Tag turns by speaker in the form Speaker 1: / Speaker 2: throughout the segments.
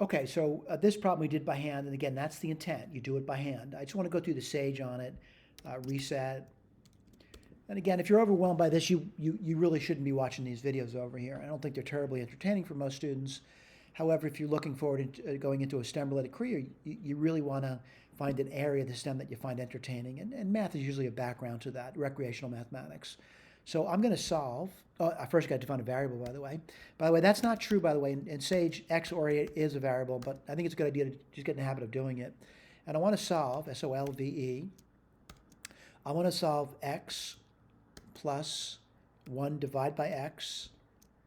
Speaker 1: Okay, so this problem we did by hand, and again, that's the intent. You do it by hand. I just want to go through the sage on it, reset. And again, if you're overwhelmed by this, you really shouldn't be watching these videos over here. I don't think they're terribly entertaining for most students. However, if you're looking forward to going into a STEM-related career, you really want to find an area of the STEM that you find entertaining. And math is usually a background to that, recreational mathematics. So I'm going to solve. Oh, I first got to define a variable, by the way. By the way, that's not true, by the way. In Sage, X or A is a variable, but I think it's a good idea to just get in the habit of doing it. And I want to solve, S-O-L-V-E. I want to solve X plus 1 divided by X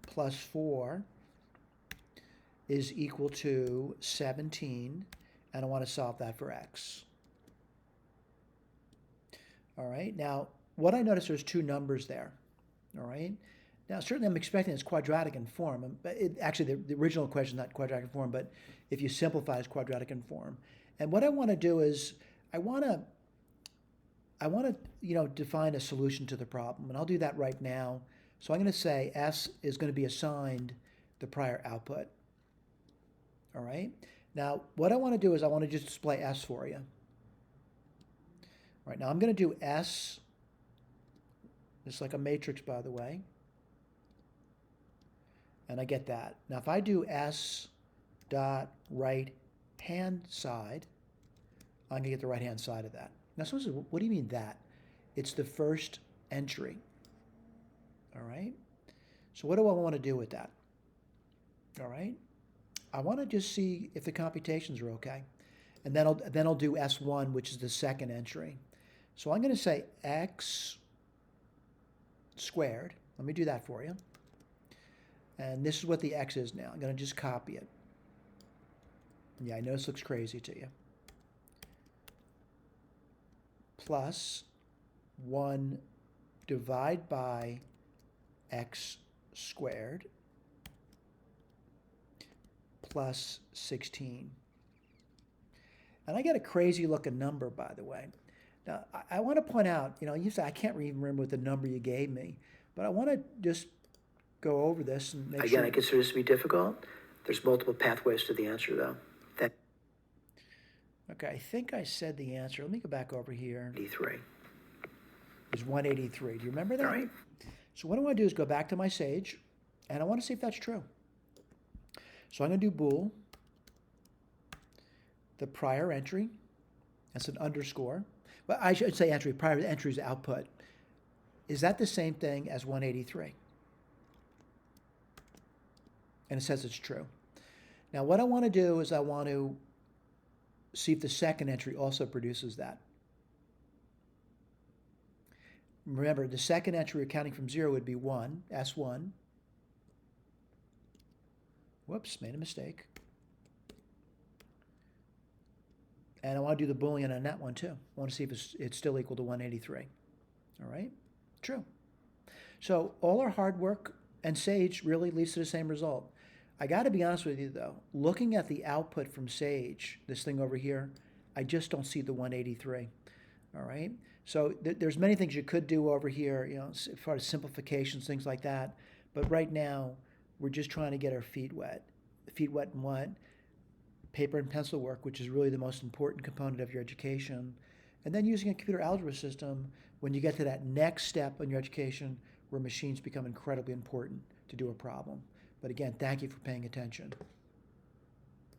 Speaker 1: plus 4 is equal to 17, and I want to solve that for X. All right, now what I notice, there's two numbers there. All right, now certainly I'm expecting it's quadratic in form. But actually, the original question is not quadratic in form, but if you simplify, it's quadratic in form. And what I want to do is I want to define a solution to the problem, and I'll do that right now. So I'm going to say S is going to be assigned the prior output. All right. Now what I want to do is I want to just display S for you. All right. Now I'm going to do S. It's like a matrix, by the way. And I get that. Now if I do S dot right hand side, I'm going to get the right hand side of that. Now someone says, what do you mean that? It's the first entry. All right. So what do I want to do with that? All right. I want to just see if the computations are okay. And then I'll do S1, which is the second entry. So I'm going to say X squared. Let me do that for you. And this is what the X is now. I'm going to just copy it. Yeah, I know this looks crazy to you. Plus 1 divided by X squared plus 16. And I get a crazy looking number, by the way. Now, I want to point out, you say I can't even remember what the number you gave me, but I want to just go over this and make sure.
Speaker 2: Again, I consider this to be difficult. There's multiple pathways to the answer, though.
Speaker 1: Okay, I think I said the answer. Let me go back over here.
Speaker 2: 83.
Speaker 1: Is 183. Do you remember that?
Speaker 2: All right.
Speaker 1: So what I want to do is go back to my Sage, and I want to see if that's true. So I'm going to do bool, the prior entry. That's an underscore. Well, I should say entry. Prior entry is output. Is that the same thing as 183? And it says it's true. Now what I want to do is I want to see if the second entry also produces that. Remember, the second entry counting from 0 would be 1, S1. Whoops, made a mistake. And I want to do the Boolean on that one too. I want to see if it's still equal to 183. All right? True. So all our hard work and Sage really leads to the same result. I got to be honest with you though, looking at the output from Sage, this thing over here, I just don't see the 183. All right? So there's many things you could do over here, as far as simplifications, things like that. But right now, we're just trying to get our feet wet. Feet wet in what? Paper and pencil work, which is really the most important component of your education. And then using a computer algebra system when you get to that next step in your education where machines become incredibly important to do a problem. But again, thank you for paying attention.